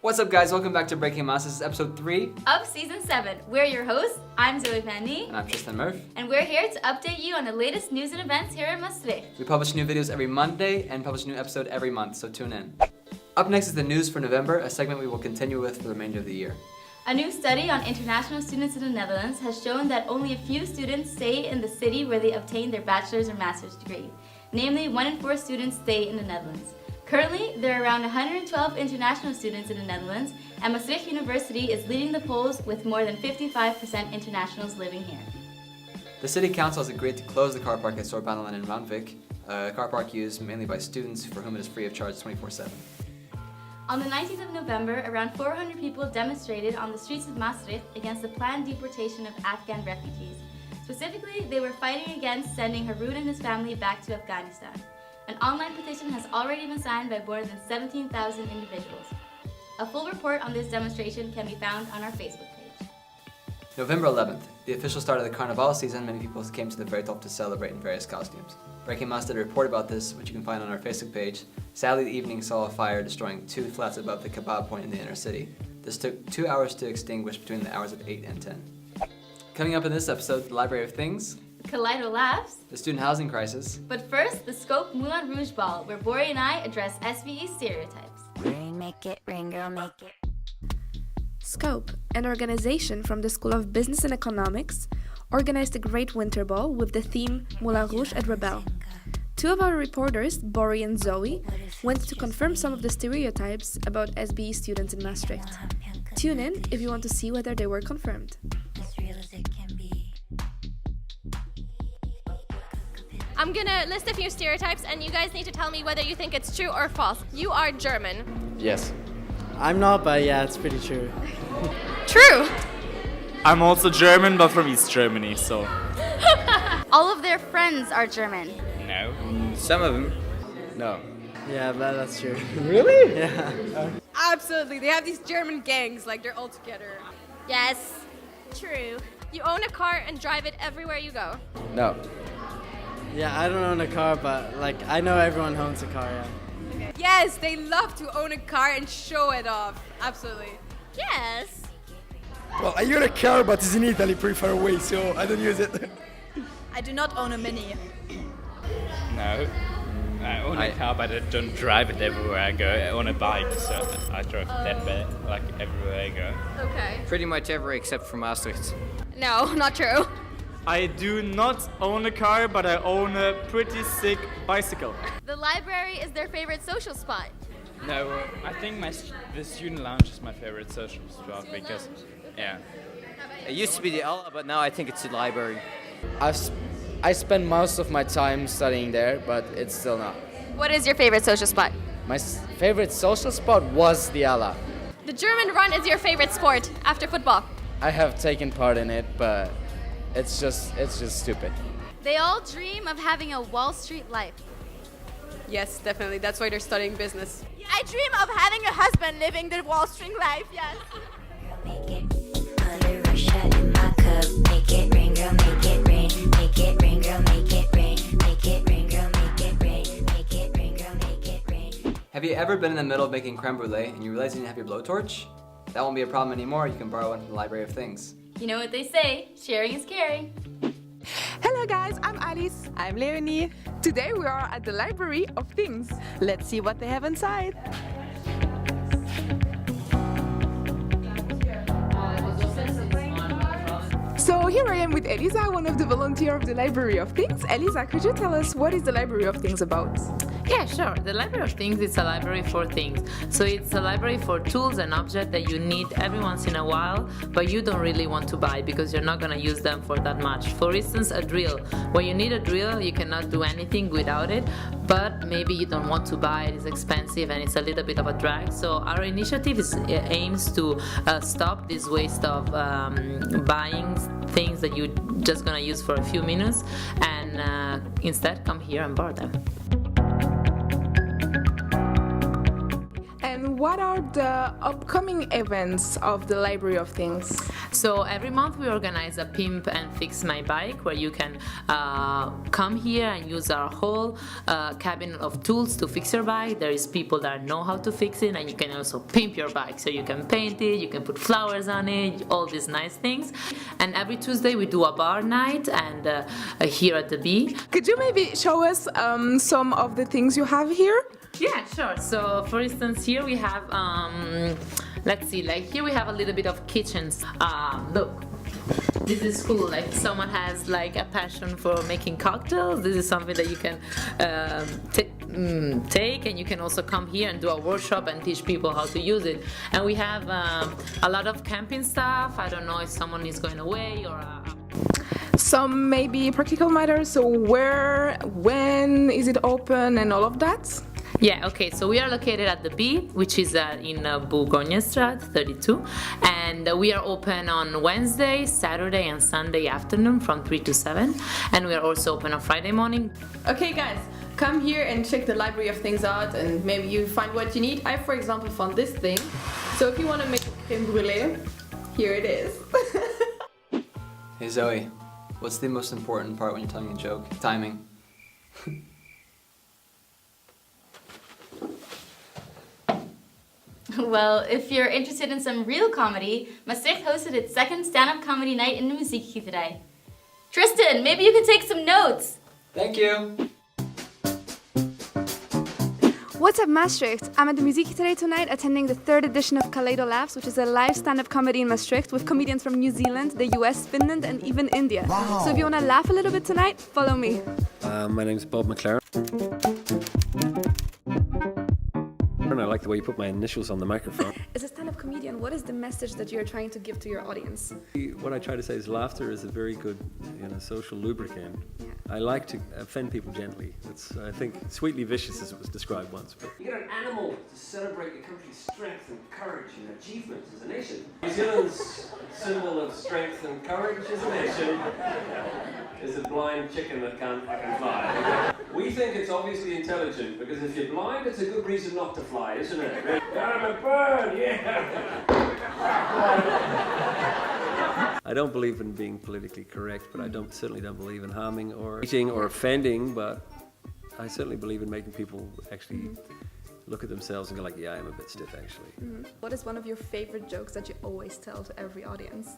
What's up, guys? Welcome back to Breaking Maas. This is episode 3 of season 7. We're your hosts. I'm Zoe Vandy. And I'm Tristan Murph. And we're here to update you on the latest news and events here in Maastricht. We publish new videos every Monday and publish a new episode every month, so tune in. Up next is the news for November, a segment we will continue with for the remainder of the year. A new study on international students in the Netherlands has shown that only a few students stay in the city where they obtain their bachelor's or master's degree. Namely, 1 in 4 students stay in the Netherlands. Currently, there are around 112 international students in the Netherlands, and Maastricht University is leading the polls with more than 55% internationals living here. The City Council has agreed to close the car park at Sorbanelen in Randwijk, a car park used mainly by students for whom it is free of charge 24/7. On the 19th of November, around 400 people demonstrated on the streets of Maastricht against the planned deportation of Afghan refugees. Specifically, they were fighting against sending Haroon and his family back to Afghanistan. An online petition has already been signed by more than 17,000 individuals. A full report on this demonstration can be found on our Facebook page. November 11th, the official start of the Carnival season. Many people came to the very top to celebrate in various costumes. Breaking Maas did a report about this, which you can find on our Facebook page. Sadly, the evening saw a fire destroying 2 flats above the kebab point in the inner city. This took 2 hours to extinguish between the hours of 8 and 10. Coming up in this episode, the Library of Things, Kaleido Laughs, the student housing crisis, but first, the Scope Moulin Rouge Ball, where Bori and I address SVE Stereotypes. Ring, make it, ring, girl, make it. Scope, an organization from the School of Business and Economics, organized a great winter ball with the theme Moulin Rouge et Rebelle. 2 of our reporters, Bori and Zoe, went to confirm some of the stereotypes about SBE students in Maastricht. Tune in if you want to see whether they were confirmed. I'm gonna list a few stereotypes and you guys need to tell me whether you think it's true or false. You are German. Yes. I'm not, but yeah, it's pretty true. True! I'm also German, but from East Germany, so. All of their friends are German. No. Some of them. No. Yeah, but that's true. Really? Yeah. Absolutely. They have these German gangs, like they're all together. Yes. True. You own a car and drive it everywhere you go. No. Yeah, I don't own a car, but like I know everyone owns a car, yeah. Okay. Yes, they love to own a car and show it off. Absolutely. Yes. Well, I own a car, but it's in Italy pretty far away, so I don't use it. I do not own a Mini. No. I own a car, but I don't drive it everywhere I go. I own a bike, so I drive that bad, like everywhere I go. Okay. Pretty much everywhere except for Maastricht. No, not true. I do not own a car, but I own a pretty sick bicycle. The library is their favorite social spot. No, I think the student lounge is my favorite social spot because, yeah. It used to be the Ala, but now I think it's the library. I spend most of my time studying there, but it's still not. What is your favorite social spot? My favorite social spot was the Ala. The German run is your favorite sport after football. I have taken part in it, but it's just stupid. They all dream of having a Wall Street life. Yes, definitely. That's why they're studying business. I dream of having a husband living the Wall Street life, yes. Make it, put a Russia in my cup. Make it rain, girl, make it rain. Make it rain, girl, make it rain. Make it rain, girl, make it rain. Make it rain, girl, make it rain. Have you ever been in the middle of making creme brulee and you realize you didn't have your blowtorch? That won't be a problem anymore. You can borrow one from the Library of Things. You know what they say, sharing is caring. Hello guys, I'm Alice. I'm Leonie. Today we are at the Library of Things. Let's see what they have inside. So here I am with Elisa, one of the volunteers of the Library of Things. Elisa, could you tell us what is the Library of Things about? Yeah, sure. The Library of Things is a library for things. So it's a library for tools and objects that you need every once in a while, but you don't really want to buy because you're not going to use them for that much. For instance, a drill. When you need a drill, you cannot do anything without it, but maybe you don't want to buy it, it's expensive and it's a little bit of a drag. So our initiative aims to stop this waste of buying things that you're just going to use for a few minutes and instead come here and borrow them. what are the upcoming events of the Library of Things? So every month we organize a Pimp and Fix My Bike, where you can come here and use our whole cabinet of tools to fix your bike. There is people that know how to fix it, and you can also pimp your bike. So you can paint it, you can put flowers on it, all these nice things. And every Tuesday we do a bar night and here at the B. Could you maybe show us some of the things you have here? Yeah, sure. So for instance, here we have, let's see, like here we have a little bit of kitchens. Look, this is cool. Like someone has like a passion for making cocktails. This is something that you can take, and you can also come here and do a workshop and teach people how to use it. And we have a lot of camping stuff. I don't know if someone is going away or some maybe practical matters, so where, when is it open and all of that? Yeah, okay, so we are located at the B, which is in Bourgogne-Straat 32, and we are open on Wednesday, Saturday and Sunday afternoon from 3 to 7, and we are also open on Friday morning. Okay guys, come here and check the Library of Things out, and maybe you find what you need. I, for example, found this thing, so if you want to make a crème brûlée, here it is. Hey Zoe, what's the most important part when you're telling a joke? Timing. Well, if you're interested in some real comedy, Maastricht hosted its second stand-up comedy night in the Muziekgieterij. Tristan, maybe you could take some notes. Thank you. What's up, Maastricht? I'm at the Muziekgieterij tonight attending the 3rd edition of Kaleido Laughs, which is a live stand-up comedy in Maastricht with comedians from New Zealand, the US, Finland and even India. Wow. So if you want to laugh a little bit tonight, follow me. My name's Bob McLaren. I like the way you put my initials on the microphone. As a stand-up comedian, what is the message that you're trying to give to your audience? What I try to say is laughter is a very good, social lubricant. Yeah. I like to offend people gently. It's, I think, sweetly vicious as it was described once. But you get an animal to celebrate your country's strength and courage and achievements as a nation. New Zealand's symbol of strength and courage as a nation is a blind chicken that can fly. We think it's obviously intelligent because if you're blind, it's a good reason not to fly, isn't it? I'm a bird, yeah! I don't believe in being politically correct, but I certainly don't believe in harming or cheating or offending, but I certainly believe in making people actually look at themselves and go like, yeah, I'm a bit stiff actually. What is one of your favorite jokes that you always tell to every audience?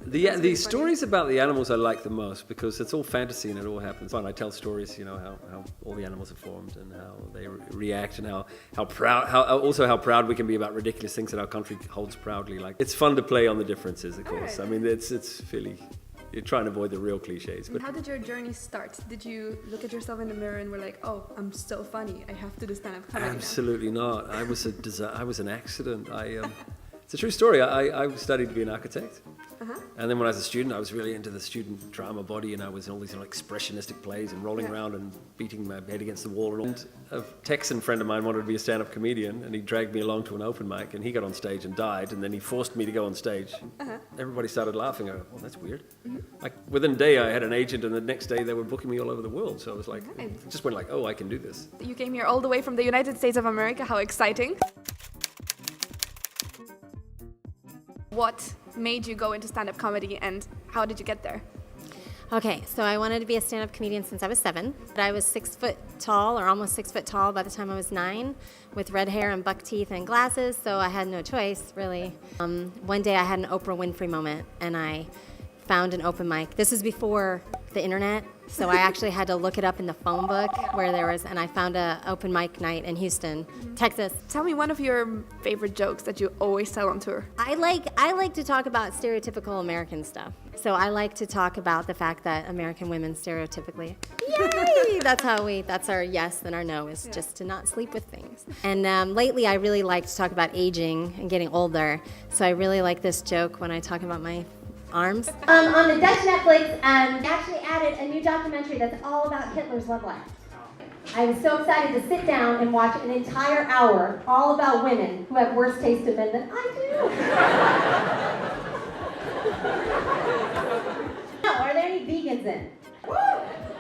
The stories about the animals I like the most because it's all fantasy and it all happens. Fun. I tell stories, how all the animals are formed and how they react and how proud we can be about ridiculous things that our country holds proudly. Like it's fun to play on the differences, of course. Right. I mean, it's fairly. You're trying to avoid the real cliches. But how did your journey start? Did you look at yourself in the mirror and were like, oh, I'm so funny, I have to do stand-up comedy? Absolutely not. I was an accident. It's a true story. I studied to be an architect. And then when I was a student, I was really into the student drama body, and I was in all these expressionistic plays and rolling around and beating my head against the wall. And a Texan friend of mine wanted to be a stand-up comedian, and he dragged me along to an open mic, and he got on stage and died, and then he forced me to go on stage. Everybody started laughing. I go, well, that's weird. Like within a day, I had an agent, and the next day they were booking me all over the world. So I was like, it just went like, oh, I can do this. You came here all the way from the United States of America. How exciting! What made you go into stand-up comedy and how did you get there? Okay, so I wanted to be a stand-up comedian since I was 7. But I was 6 foot tall, or almost 6 foot tall by the time I was 9, with red hair and buck teeth and glasses, so I had no choice, really. One day I had an Oprah Winfrey moment, and I found an open mic. This was before the internet, so I actually had to look it up in the phone book where there was, and I found an open mic night in Houston, Texas. Tell me one of your favorite jokes that you always tell on tour. I like to talk about stereotypical American stuff. So I like to talk about the fact that American women stereotypically, yay! That's our yes and our no is just to not sleep with things. And lately I really like to talk about aging and getting older. So I really like this joke when I talk about my arms. On the Dutch Netflix, they actually added a new documentary that's all about Hitler's love life. I was so excited to sit down and watch an entire hour all about women who have worse taste in men than I do. Now, are there any vegans in? Woo!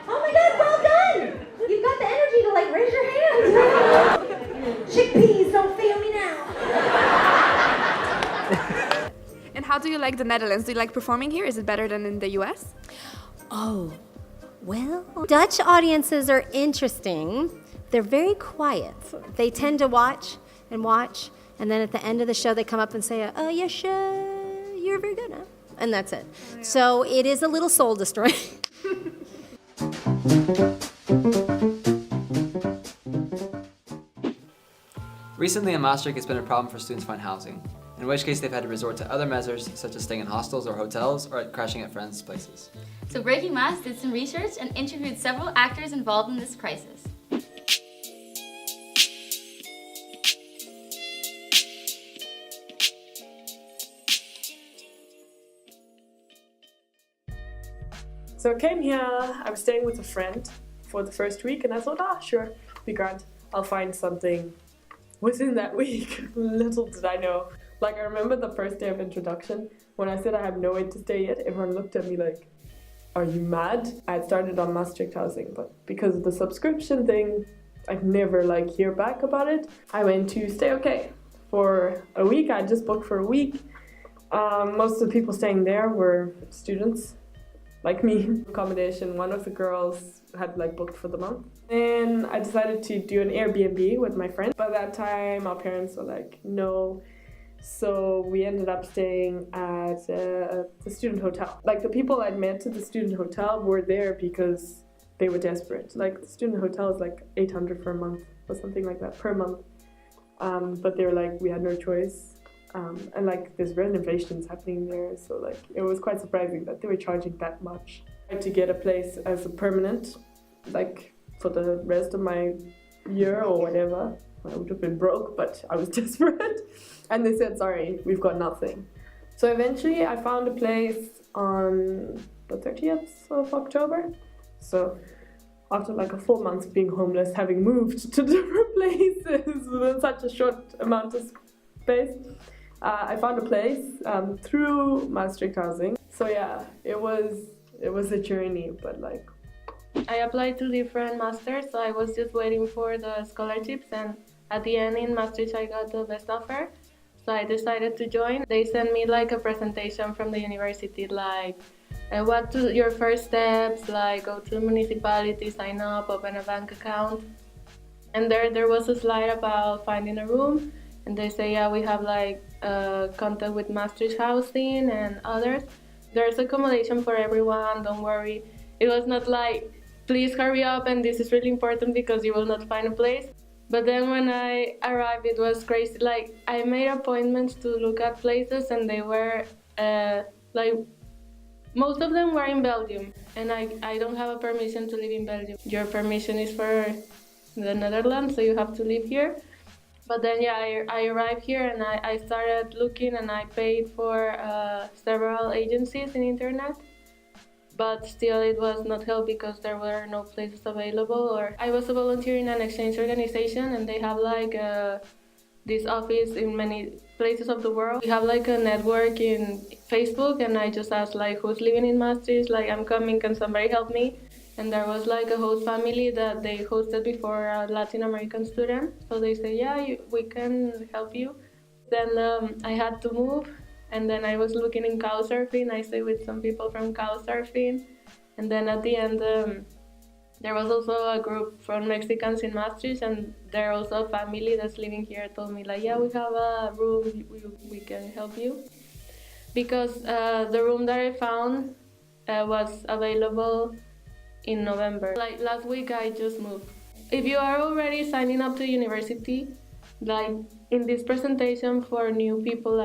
Oh my God, well done! You've got the energy to raise your hand. Chickpeas, don't fail me now. how do you like the Netherlands? Do you like performing here? Is it better than in the US? Oh, well, Dutch audiences are interesting. They're very quiet. They tend to watch, and then at the end of the show they come up and say, "Oh, yes, you're very good," huh? And that's it. Yeah. So it is a little soul destroying. Recently in Maastricht, it's been a problem for students to find housing, in which case they've had to resort to other measures such as staying in hostels or hotels or crashing at friends' places. So Breaking Maas did some research and interviewed several actors involved in this crisis. So I came here, I was staying with a friend for the first week, and I thought, sure, be grand, I'll find something within that week. Little did I know. Like, I remember the first day of introduction, when I said I had nowhere to stay yet, everyone looked at me like, are you mad? I had started on Maastricht housing, but because of the subscription thing, I've never hear back about it. I went to Stay OK for a week. I just booked for a week. Most of the people staying there were students, like me. Accommodation, one of the girls had booked for the month. Then I decided to do an Airbnb with my friend. By that time, our parents were like, no. So we ended up staying at the student hotel. The people I'd met at the student hotel were there because they were desperate. The student hotel is 800 for a month or something like that per month. But they were we had no choice. And there's renovations happening there, so it was quite surprising that they were charging that much. I had to get a place as a permanent, for the rest of my year or whatever. I would have been broke, but I was desperate. And they said, sorry, we've got nothing. So eventually I found a place on the 30th of October. So after a full month being homeless, having moved to different places within such a short amount of space, I found a place through Maastricht housing. So yeah, it was a journey, but I applied to different masters, so I was just waiting for the scholarships, and at the end in Maastricht I got the best offer, so I decided to join. They sent me a presentation from the university, what to your first steps, go to the municipality, sign up, open a bank account, and there was a slide about finding a room, and they say, yeah, we have contact with Maastricht housing and others. There's accommodation for everyone, don't worry. It was not please hurry up and this is really important because you will not find a place. But then when I arrived, it was crazy. I made appointments to look at places, and they were most of them were in Belgium, and I don't have a permission to live in Belgium. Your permission is for the Netherlands, so you have to live here. But then yeah, I arrived here and I started looking, and I paid for several agencies in internet. But still it was not help because there were no places available. Or I was a volunteer in an exchange organization, and they have this office in many places of the world. We have a network in Facebook, and I just asked who's living in Maastricht, I'm coming, can somebody help me? And there was a host family that they hosted before a Latin American student. So they said, yeah, we can help you. Then I had to move. And then I was looking in Couchsurfing. I stayed with some people from Couchsurfing. And then at the end, there was also a group from Mexicans in Maastricht, and there also a family that's living here told me yeah, we have a room, we can help you. Because the room that I found was available in November. Last week I just moved. If you are already signing up to university, in this presentation for new people,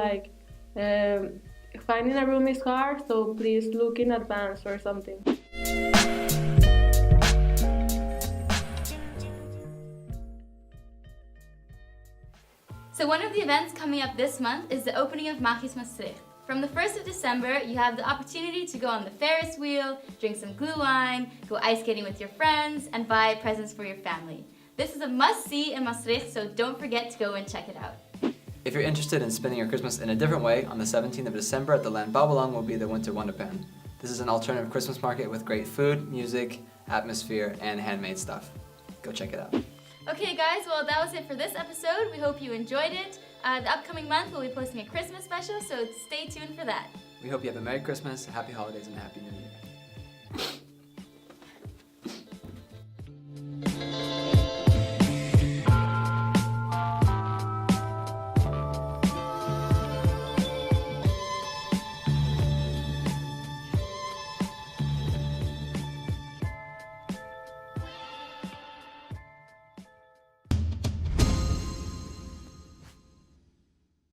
finding a room is hard, so please look in advance or something. So one of the events coming up this month is the opening of Maastricht. From the 1st of December, you have the opportunity to go on the Ferris wheel, drink some glühwein, go ice skating with your friends, and buy presents for your family. This is a must-see in Maastricht, so don't forget to go and check it out. If you're interested in spending your Christmas in a different way, on the 17th of December at the Land Babylon will be the Winter Wonderpan. This is an alternative Christmas market with great food, music, atmosphere, and handmade stuff. Go check it out. Okay guys, well that was it for this episode. We hope you enjoyed it. The upcoming month we'll be posting a Christmas special, so stay tuned for that. We hope you have a Merry Christmas, Happy Holidays, and Happy New Year.